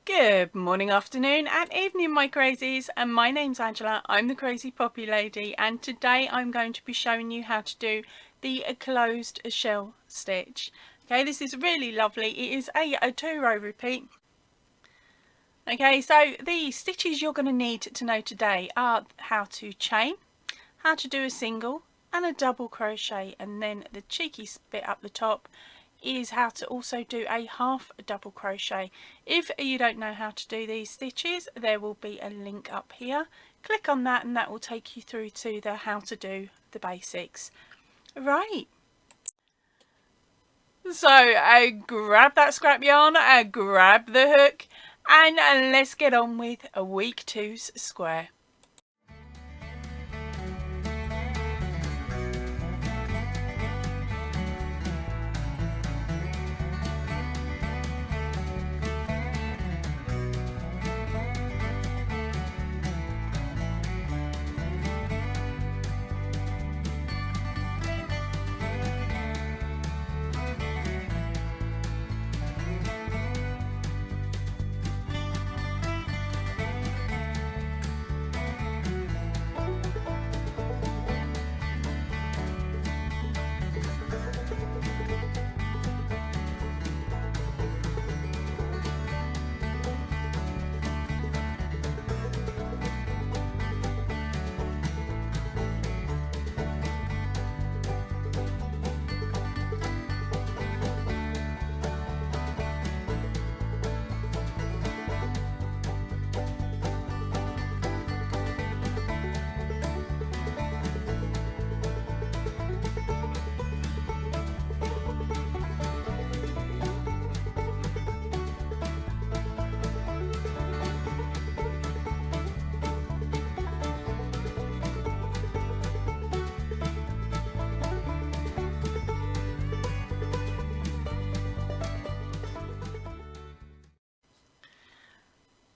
Good morning, afternoon and evening my crazies, and my name's Angela. I'm the Crazy Poppy Lady, and today I'm going to be showing you how to do the closed shell stitch. Okay, this is really lovely. It is a 2-row repeat. Okay, so the stitches you're going to need to know today are how to chain, how to do a single and a double crochet, and then the cheeky bit up the top is how to also do a half double crochet. If you don't know how to do these stitches, there will be a link up here. Click on that and that will take you through to the how to do the basics. Right, so grab that scrap yarn, grab the hook, and let's get on with a week 2's square.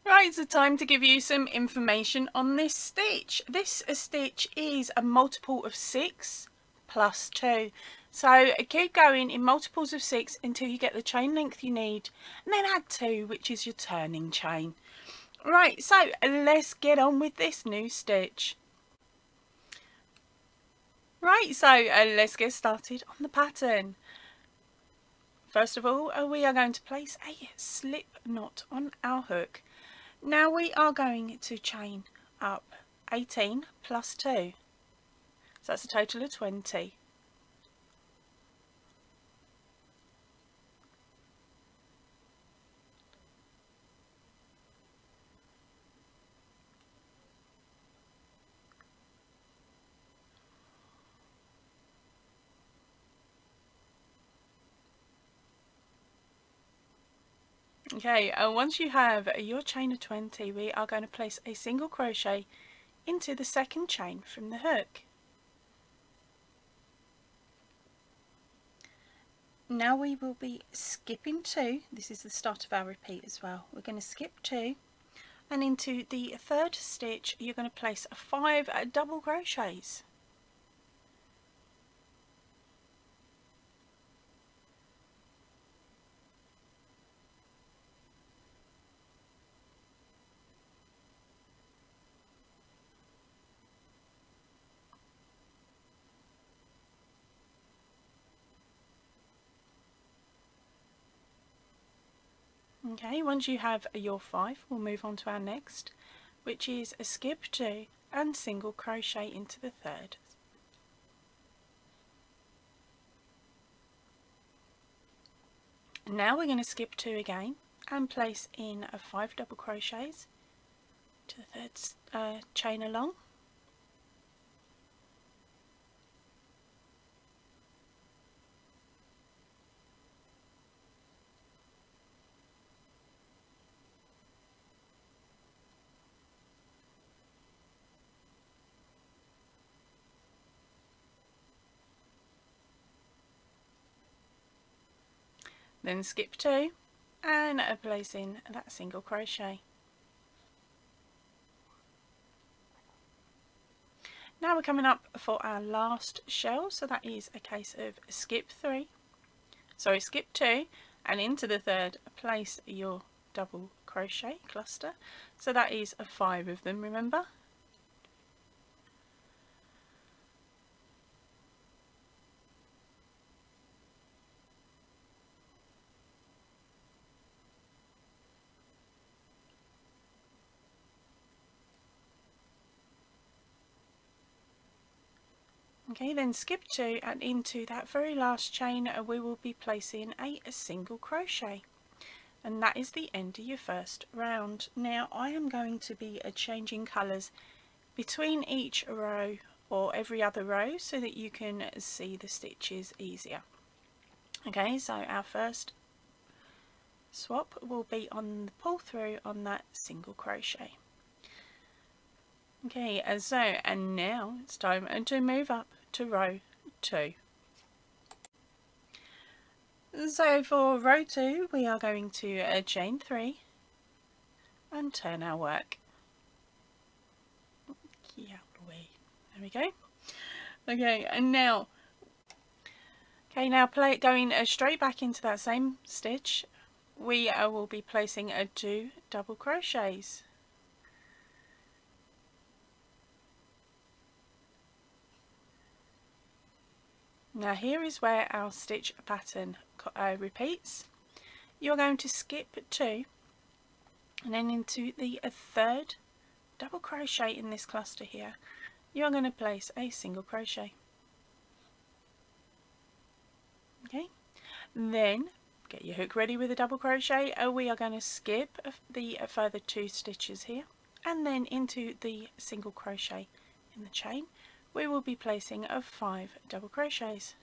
Right, it's the time to give you some information on this stitch. This stitch is a multiple of 6 plus 2. So keep going in multiples of 6 until you get the chain length you need, and then add 2, which is your turning chain. Right, so let's get on with this new stitch. Right, so let's get started on the pattern. First of all, we are going to place a slip knot on our hook. Now we are going to chain up 18 plus 2, so that's a total of 20. Okay, once you have your chain of 20, we are going to place a single crochet into the second chain from the hook. Now we will be skipping 2. This is the start of our repeat as well. We're going to skip 2, and into the third stitch you're going to place 5 double crochets. Okay, once you have your 5, we'll move on to our next, which is a skip 2 and single crochet into the third. Now we're going to skip 2 again and place in 5 double crochets to the third chain along. Then skip 2 and place in that single crochet. Now we're coming up for our last shell, so that is a case of skip 2 and into the third place your double crochet cluster, so that is 5 of them, remember. Okay, then skip 2, and into that very last chain we will be placing a single crochet, and that is the end of your first round. Now I am going to be changing colours between each row or every other row so that you can see the stitches easier. Okay, so our first swap will be on the pull through on that single crochet. Okay, and now it's time to move up to row 2. So for row 2 we are going to chain 3 and turn our work. Yeah, there we go. Okay, and now going straight back into that same stitch, we will be placing 2 double crochets. Now here is where our stitch pattern repeats. You're going to skip 2 and then into the 3rd double crochet in this cluster here, you're going to place a single crochet. Okay, then get your hook ready with a double crochet. We are going to skip the further 2 stitches here, and then into the single crochet in the chain we will be placing 5 double crochets.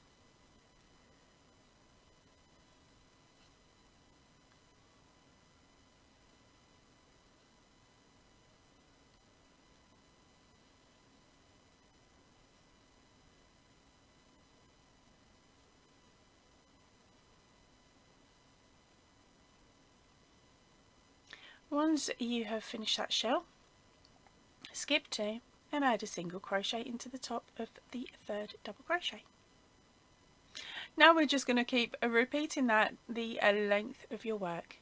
Once you have finished that shell, skip 2 and add a single crochet into the top of the 3rd double crochet. Now we're just going to keep repeating that the length of your work.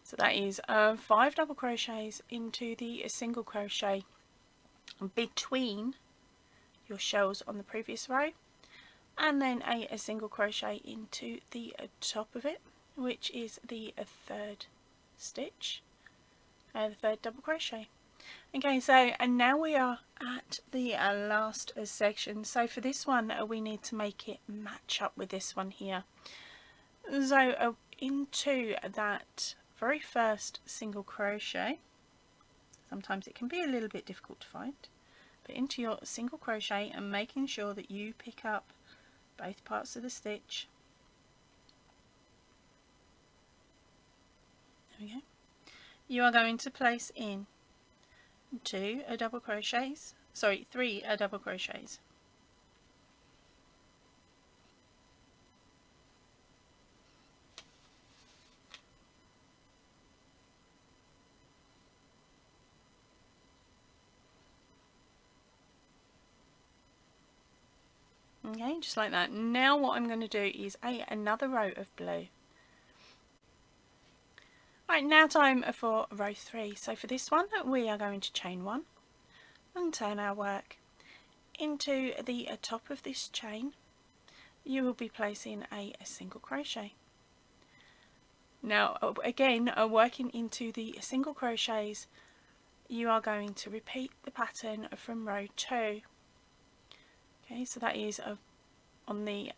So that is 5 double crochets into the single crochet between your shells on the previous row, and then a single crochet into the top of it, which is the 3rd stitch, the 3rd double crochet. Okay, so and now we are at the last section. So for this one we need to make it match up with this one here. So into that very first single crochet, sometimes it can be a little bit difficult to find, but into your single crochet and making sure that you pick up both parts of the stitch. There we go. You are going to place in 3 double crochets. Okay, just like that. Now what I'm going to do is another row of blue. Right, now time for row 3. So for this one we are going to chain 1 and turn our work. Into the top of this chain you will be placing a single crochet. Now again, working into the single crochets, you are going to repeat the pattern from row 2. Okay, so that is on the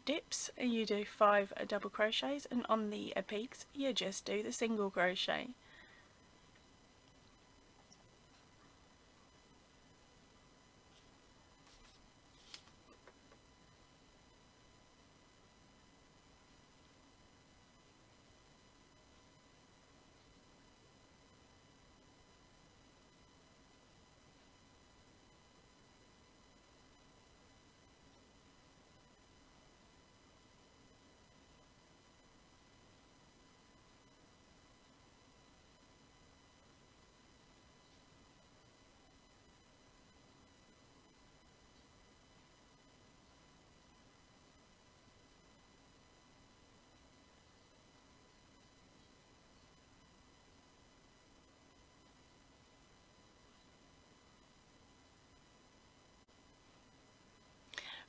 dips you do 5 double crochets, and on the peaks you just do the single crochet.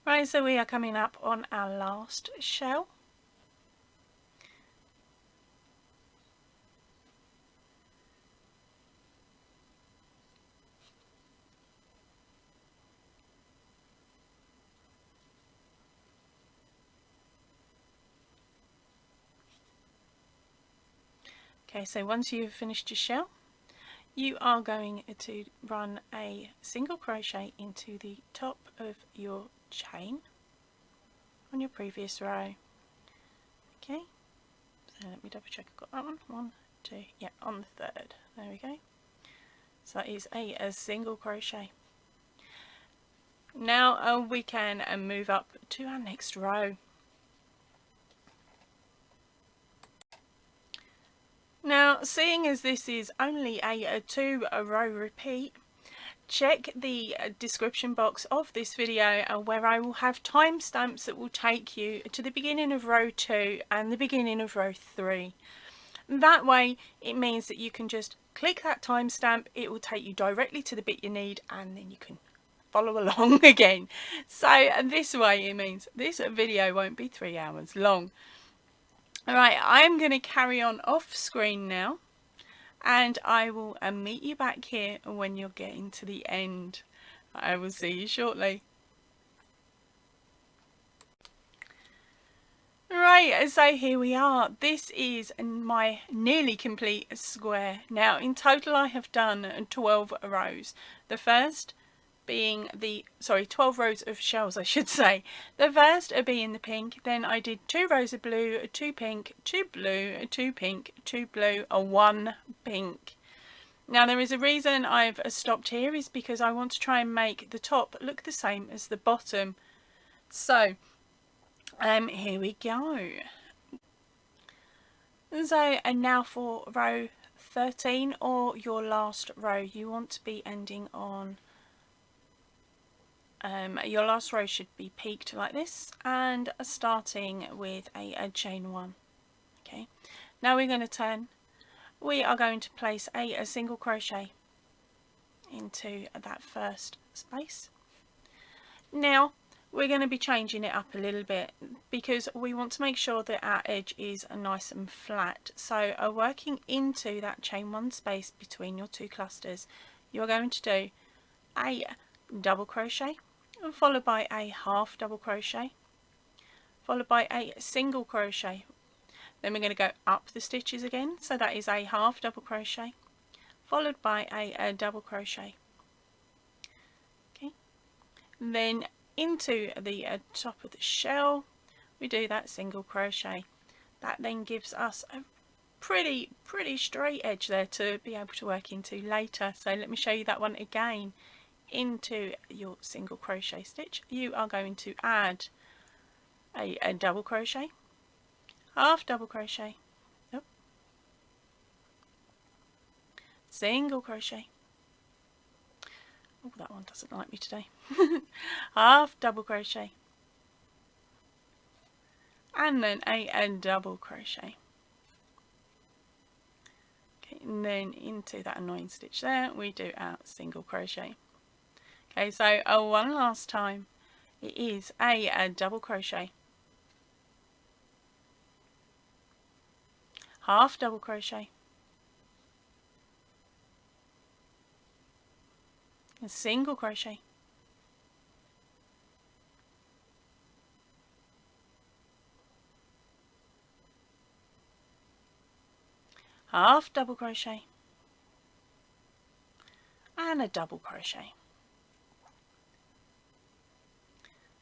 Right, so we are coming up on our last shell. Okay, so once you've finished your shell, you are going to run a single crochet into the top of your chain on your previous row. Okay, so let me double check I've got that one. 1, 2, yeah, on the third. There we go. So that is a single crochet. Now we can move up to our next row. Now, seeing as this is only a 2-row repeat, check the description box of this video where I will have timestamps that will take you to the beginning of row 2 and the beginning of row 3. That way it means that you can just click that timestamp, it will take you directly to the bit you need, and then you can follow along again. So this way it means this video won't be 3 hours long. Alright, I'm going to carry on off screen now, and I will meet you back here when you're getting to the end. I will see you shortly. Right, so here we are. This is my nearly complete square. Now in total I have done 12 rows. The first being 12 rows of shells I should say. The first being the pink, then I did 2 rows of blue, 2 pink, 2 blue, 2 pink, 2 blue, 1 pink. Now there is a reason I've stopped here, is because I want to try and make the top look the same as the bottom. So here we go. So and now for row 13, or your last row, you want to be ending on your last row should be peaked like this and starting with a chain 1. Okay, now we're going to turn. We are going to place a single crochet into that first space. Now we're going to be changing it up a little bit because we want to make sure that our edge is nice and flat. So working into that chain 1 space between your 2 clusters, you're going to do a double crochet, followed by a half double crochet, followed by a single crochet. Then we're going to go up the stitches again, so that is a half double crochet, followed by a double crochet. Okay, then into the top of the shell we do that single crochet. That then gives us a pretty straight edge there to be able to work into later. So let me show you that one again. Into your single crochet stitch you are going to add a double crochet, half double crochet, single crochet, oh that one doesn't like me today, half double crochet, and then a double crochet. Okay, and then into that annoying stitch there we do our single crochet. Okay, so one last time, it is a double crochet, half double crochet, a single crochet, half double crochet, and a double crochet.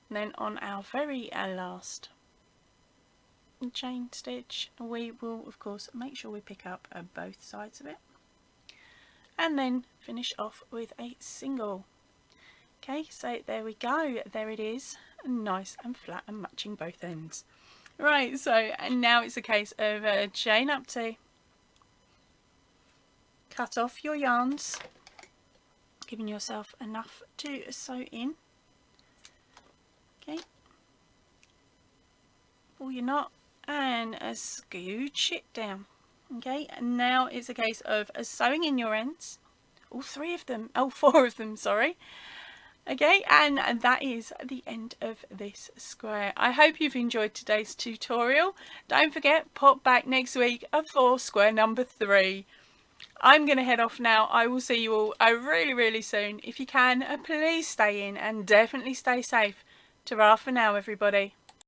And then on our very last chain stitch we will of course make sure we pick up both sides of it, and then finish off with a single. Okay, so there we go, there it is, nice and flat and matching both ends. Right, so and now it's a case of chain up 2, cut off your yarns, giving yourself enough to sew in. Okay, pull your knot and scooch it down. Okay, and now it's a case of sewing in your ends, all 4 of them, sorry, Okay, and that is the end of this square. I hope you've enjoyed today's tutorial. Don't forget, pop back next week for square number 3. I'm going to head off now. I will see you all really soon. If you can, please stay in and definitely stay safe. Ta-ra for now, everybody.